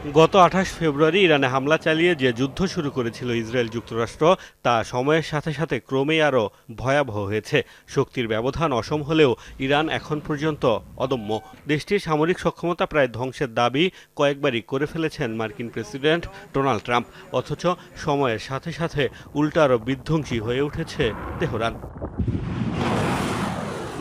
গত ২৮ ফেব্রুয়ারি ইরানে হামলা চালিয়ে যে যুদ্ধ শুরু করেছিল ইসরায়েল যুক্তরাষ্ট্র তা সময়ের সাথে সাথে ক্রমেই আরও ভয়াবহ হয়েছে। শক্তির ব্যবধান অসম হলেও ইরান এখন পর্যন্ত অদম্য। দেশটির সামরিক সক্ষমতা প্রায় ধ্বংসের দাবি কয়েকবারই করে ফেলেছেন মার্কিন প্রেসিডেন্ট ডোনাল্ড ট্রাম্প। অথচ সময়ের সাথে সাথে উল্টা আরও বিধ্বংসী হয়ে উঠেছে তেহরান।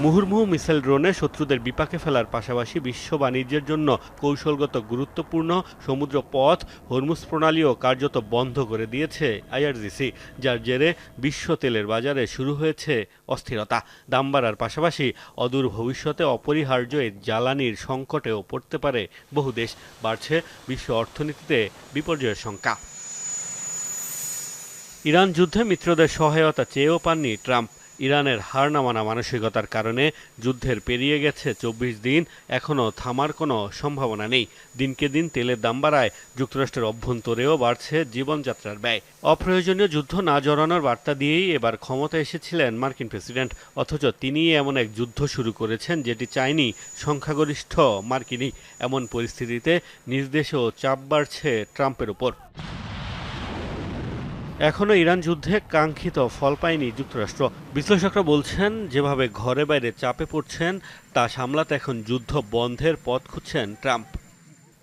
মুহুর্মুহু মিসাইল ড্রোনে শত্রুদের বিপাকে ফেলার পাশাপাশি বিশ্ব বাণিজ্যের জন্য কৌশলগত গুরুত্বপূর্ণ সমুদ্র পথ হরমুজ প্রণালীও কার্যত বন্ধ করে দিয়েছে আইআরজিসি, যার জেরে বিশ্ব তেলের বাজারে শুরু হয়েছে অস্থিরতা। দাম বাড়ার পাশাপাশি অদূর ভবিষ্যতে অপরিহার্য এই জ্বালানির সংকটেও পড়তে পারে বহু দেশ। বাড়ছে বিশ্ব অর্থনীতিতে বিপর্যয়ের শঙ্কা। ইরান যুদ্ধে মিত্রদের সহায়তা চেয়েও পাননি ট্রাম্প। ইরানের হার না মানা মানসিকতার কারণে যুদ্ধের পেরিয়ে গেছে ২৪ দিন, এখনও থামার কোনো সম্ভাবনা নেই। দিনকে দিন তেলের দাম বাড়ায় যুক্তরাষ্ট্রের অভ্যন্তরেও বাড়ছে জীবনযাত্রার ব্যয়। অপ্রয়োজনীয় যুদ্ধ না জড়ানোর বার্তা দিয়েই এবার ক্ষমতায় এসেছিলেন মার্কিন প্রেসিডেন্ট। অথচ তিনিই এমন এক যুদ্ধ শুরু করেছেন যেটি চায়নি সংখ্যাগরিষ্ঠ মার্কিনই। এমন পরিস্থিতিতে নিজ দেশেও চাপ বাড়ছে ট্রাম্পের উপর। এখনও ইরান যুদ্ধে কাঙ্ক্ষিত ফল পায়নি যুক্তরাষ্ট্র। বিশ্লেষকরা বলছেন, যেভাবে ঘরে বাইরে চাপে পড়ছেন তা সামলাতে এখন যুদ্ধ বন্ধের পথ খুঁজছেন ট্রাম্প।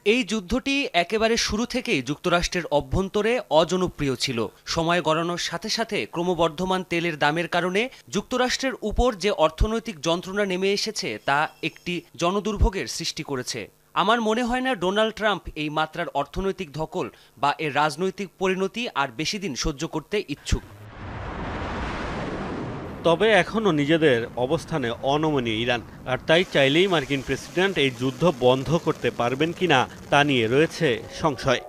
এই যুদ্ধটি একেবারে শুরু থেকেই যুক্তরাষ্ট্রের অভ্যন্তরে অজনপ্রিয় ছিল। সময় গড়ানোর সাথে সাথে ক্রমবর্ধমান তেলের দামের কারণে যুক্তরাষ্ট্রের উপর যে অর্থনৈতিক যন্ত্রণা নেমে এসেছে তা একটি জনদুর্ভোগের সৃষ্টি করেছে। আমার মনে হয় না ডোনাল্ড ট্রাম্প এই মাত্রার অর্থনৈতিক ধকল বা এর রাজনৈতিক পরিণতি আর বেশি দিন সহ্য করতে ইচ্ছুক। তবে এখনও নিজেদের অবস্থানে অনমনীয় ইরান, আর তাই চাইলেই মার্কিন প্রেসিডেন্ট এই যুদ্ধ বন্ধ করতে পারবেন কিনা তা নিয়ে রয়েছে সংশয়।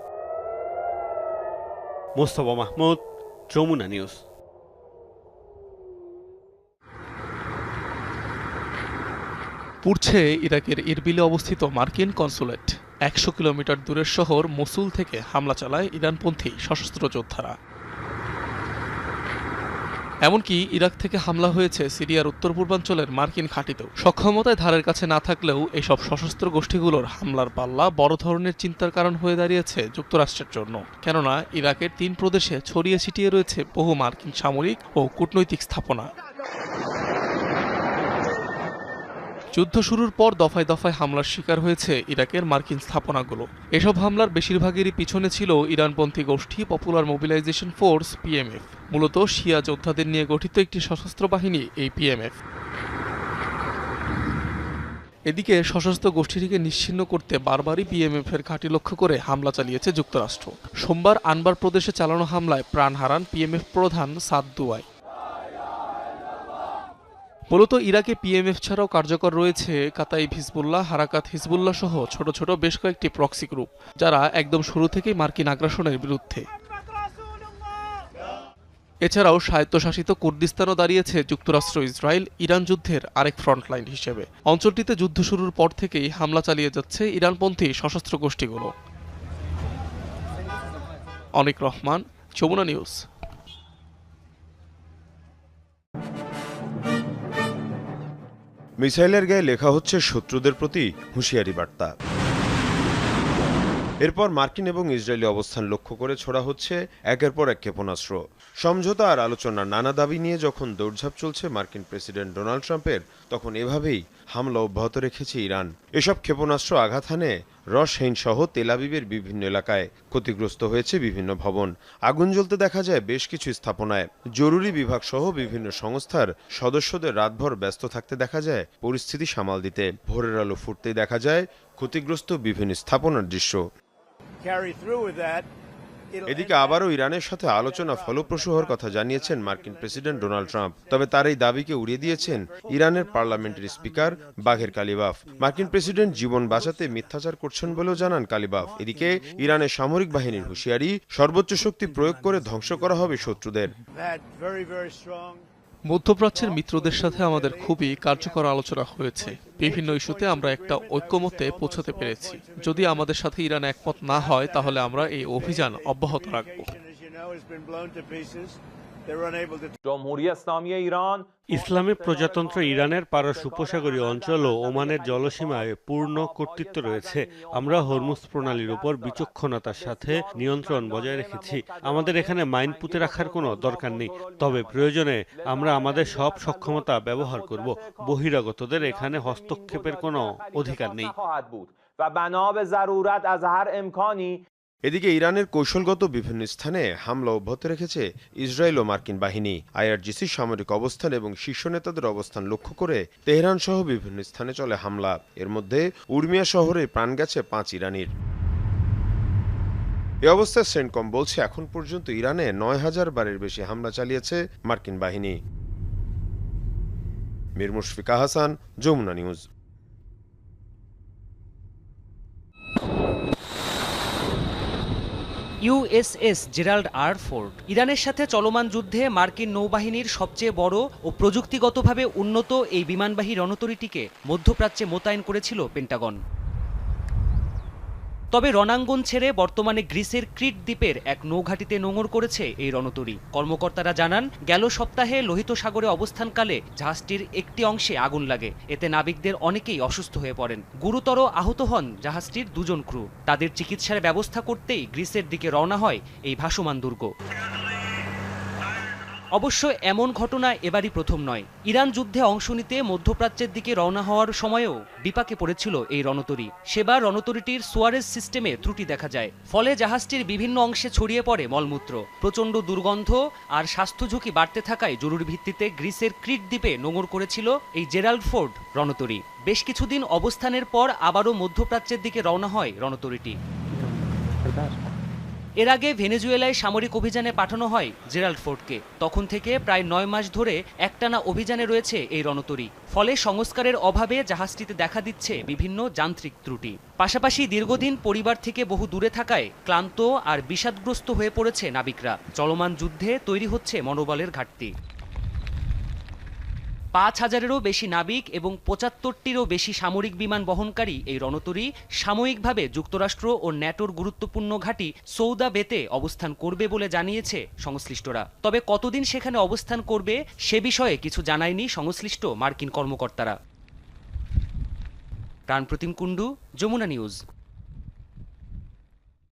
মোস্তফা মাহমুদ, যমুনা নিউজ। পুড়ছে ইরাকের ইরবিলে অবস্থিত মার্কিন কনসুলেট। ১০০ কিলোমিটার দূরের শহর মসুল থেকে হামলা চালায় ইরানপন্থী সশস্ত্র যোদ্ধারা। এমনকি ইরাক থেকে হামলা হয়েছে সিরিয়ার উত্তর পূর্বাঞ্চলের মার্কিন ঘাঁটিতেও। সক্ষমতায় ধারের কাছে না থাকলেও এসব সশস্ত্র গোষ্ঠীগুলোর হামলার পাল্লা বড় ধরনের চিন্তার কারণ হয়ে দাঁড়িয়েছে যুক্তরাষ্ট্রের জন্য। কেননা ইরাকের ৩ প্রদেশে ছড়িয়ে ছিটিয়ে রয়েছে বহু মার্কিন সামরিক ও কূটনৈতিক স্থাপনা। যুদ্ধ শুরুর পর দফায় দফায় হামলার শিকার হয়েছে ইরাকের মার্কিন স্থাপনাগুলো। এসব হামলার বেশিরভাগেরই পিছনে ছিল ইরানপন্থী গোষ্ঠী পপুলার মোবিলাইজেশন ফোর্স পিএমএফ। মূলত শিয়া যোদ্ধাদের নিয়ে গঠিত একটি সশস্ত্র বাহিনী এই পিএমএফ। এদিকে সশস্ত্র গোষ্ঠীটিকে নিশ্চিহ্ন করতে বারবারই পিএমএফ এর ঘাঁটি লক্ষ্য করে হামলা চালিয়েছে যুক্তরাষ্ট্র। সোমবার আনবার প্রদেশে চালানো হামলায় প্রাণ হারান পিএমএফ প্রধান সাদ দুয়াই। মূলত ইরাকে পিএমএফ ছাড়াও কার্যকর রয়েছে কাতাইব হিজবুল্লাহ, হারাকাত হিজবুল্লাহ সহ ছোট ছোট বেশ কয়েকটি প্রক্সি গ্রুপ, যারা একদম শুরু থেকেই মার্কিন আগ্রাসনের বিরুদ্ধে। এছাড়াও স্বায়ত্তশাসিত কুর্দিস্তানও দাঁড়িয়েছে যুক্তরাষ্ট্র ইসরায়েল ইরান যুদ্ধের আরেক ফ্রন্টলাইন হিসেবে। অঞ্চলটিতে যুদ্ধ শুরুর পর থেকেই হামলা চালিয়ে যাচ্ছে ইরানপন্থী সশস্ত্র গোষ্ঠীগুলো। অনিক রহমান, যমুনা নিউজ। মিসাইলের গায়ে লেখা হচ্ছে শত্রুদের প্রতি হুঁশিয়ারি বার্তা। এরপর মার্কিন এবং ইসরায়েলি অবস্থান লক্ষ্য করে ছোড়া হচ্ছে একের পর এক ক্ষেপণাস্ত্র। সমঝোতা আর আলোচনার নানা দাবি নিয়ে যখন দৌড়ঝাঁপ চলছে মার্কিন প্রেসিডেন্ট ডোনাল্ড ট্রাম্পের, তখন এভাবেই হামলা অব্যাহত রেখেছে ইরান। এসব ক্ষেপণাস্ত্র আঘাত হানে রশহেইন সহ তেল আবিবের বিভিন্ন এলাকায়। ক্ষতিগ্রস্ত হয়েছে বিভিন্ন ভবন, আগুন জ্বলতে দেখা যায় বেশ কিছু স্থাপনায়। জরুরি বিভাগ সহ বিভিন্ন সংস্থার সদস্যদের রাতভর ব্যস্ত থাকতে দেখা যায় পরিস্থিতি সামাল দিতে। ভোরের আলো ফুটতেই দেখা যায় ক্ষতিগ্রস্ত বিভিন্ন স্থাপনার দৃশ্য। এদিকে আবারও ইরানের সাথে আলোচনা ফলপ্রসূ হওয়ার কথা জানিয়েছেন মার্কিন প্রেসিডেন্ট ডোনাল্ড ট্রাম্প। তবে তার এই দাবিকে উড়িয়ে দিয়েছেন ইরানের পার্লামেন্টের স্পিকার বাঘের কালিবাফ। মার্কিন প্রেসিডেন্ট জীবন বাঁচাতে মিথ্যাচার করছেন বলেও জানান কালিবাফ। এদিকে ইরানের সামরিক বাহিনীর হুঁশিয়ারি, সর্বোচ্চ শক্তি প্রয়োগ করে ধ্বংস করা হবে শত্রুদের। মধ্যপ্রাচ্যের মিত্রদের সাথে আমাদের খুবই কার্যকর আলোচনা হয়েছে। বিভিন্ন ইস্যুতে আমরা একটা ঐক্যমত্যে পৌঁছাতে পেরেছি। যদি আমাদের সাথে ইরান একমত না হয় তাহলে আমরা এই অভিযান অব্যাহত রাখব। ইসলামী প্রজাতন্ত্র ইরানের পারস্য উপসাগরীয় অঞ্চল ও ওমানের জলসীমায় পূর্ণ কর্তৃত্ব রয়েছে। আমরা হরমুজ প্রণালীর উপর বিচক্ষণতার সাথে নিয়ন্ত্রণ বজায় রেখেছি। আমাদের এখানে মাইন পুঁতে রাখার কোনো দরকার নেই, তবে প্রয়োজনে আমরা আমাদের সব সক্ষমতা ব্যবহার করব। বহিরাগতদের এখানে হস্তক্ষেপের কোনো অধিকার নেই। এদিকে ইরানের কৌশলগত বিভিন্ন স্থানে হামলা অব্যাহত রেখেছে ইসরায়েল ও মার্কিন বাহিনী। আইআরজিসির সামরিক অবস্থান এবং শীর্ষ নেতাদের অবস্থান লক্ষ্য করে তেহরান সহ বিভিন্ন স্থানে চলে হামলা। এর মধ্যে উর্মিয়া শহরে প্রাণ গেছে 5 ইরানির। এ অবস্থায় সেন্টকম বলছে এখন পর্যন্ত ইরানে 9000 বারের বেশি হামলা চালিয়েছে মার্কিন বাহিনী। Mir Mushfika Hasan, Jamuna news. USS Gerald R Ford. ইরানের সাথে চলমান যুদ্ধে মার্কিন নৌবাহিনীর সবচেয়ে বড় ও প্রযুক্তিগতভাবে উন্নত এই বিমানবাহী রণতরীটিকে মধ্যপ্রাচ্যে মোতায়েন করেছিল পেন্টাগন। তবে রণাঙ্গন ছেড়ে বর্তমানে গ্রিসের ক্রিট দ্বীপের এক নৌঘাঁটিতে নোঙর করেছে এই রণতরী। কর্মকর্তারা জানান, গেল সপ্তাহে লোহিত সাগরে অবস্থানকালে জাহাজটির একটি অংশে আগুন লাগে। এতে নাবিকদের অনেকেই অসুস্থ হয়ে পড়েন। গুরুতর আহত হন জাহাজটির 2 জন ক্রু। তাদের চিকিৎসার ব্যবস্থা করতেই গ্রিসের দিকে রওনা হয় এই ভাসমান দুর্গ। অবশ্য এমন ঘটনা এবারই প্রথম নয়। ইরান যুদ্ধে অংশ নিতে মধ্যপ্রাচ্যের দিকে রওনা হওয়ার সময়ও বিপাকে পড়েছিল এই রণতরী। সেবার রণতরীটির সুয়ারেজ সিস্টেমে ত্রুটি দেখা যায়, ফলে জাহাজটির বিভিন্ন অংশে ছড়িয়ে পড়ে মলমূত্র। প্রচণ্ড দুর্গন্ধ আর স্বাস্থ্য ঝুঁকি বাড়তে থাকায় জরুরি ভিত্তিতে গ্রিসের ক্রিট দ্বীপে নোঙর করেছিল এই জেরাল্ড ফোর্ড রণতরী। বেশ কিছুদিন অবস্থানের পর আবারও মধ্যপ্রাচ্যের দিকে রওনা হয় রণতরীটি। এর আগে ভেনেজুয়েলায় সামরিক অভিযানে পাঠানো হয় জেরাল্ড ফোর্ডকে। তখন থেকে প্রায় 9 মাস ধরে একটানা অভিযানে রয়েছে এই রণতরী। ফলে সংস্কারের অভাবে জাহাজটিতে দেখা দিচ্ছে বিভিন্ন যান্ত্রিক ত্রুটি। পাশাপাশি দীর্ঘদিন পরিবার থেকে বহু দূরে থাকায় ক্লান্ত আর বিষাদগ্রস্ত হয়ে পড়েছে নাবিকরা। চলমান যুদ্ধে তৈরি হচ্ছে মনোবলের ঘাটতি। 5000-এরও বেশি নাবিক এবং 75টিরও বেশি সামরিক বিমান বহনকারী এই রণতরী সাময়িকভাবে যুক্তরাষ্ট্র ও ন্যাটোর গুরুত্বপূর্ণ ঘাঁটি সৌদা বেতে অবস্থান করবে বলে জানিয়েছে সংশ্লিষ্টরা। তবে কতদিন সেখানে অবস্থান করবে সে বিষয়ে কিছু জানায়নি সংশ্লিষ্ট মার্কিন কর্মকর্তারা। প্রাণপ্রতিম কুণ্ডু, যমুনা নিউজ।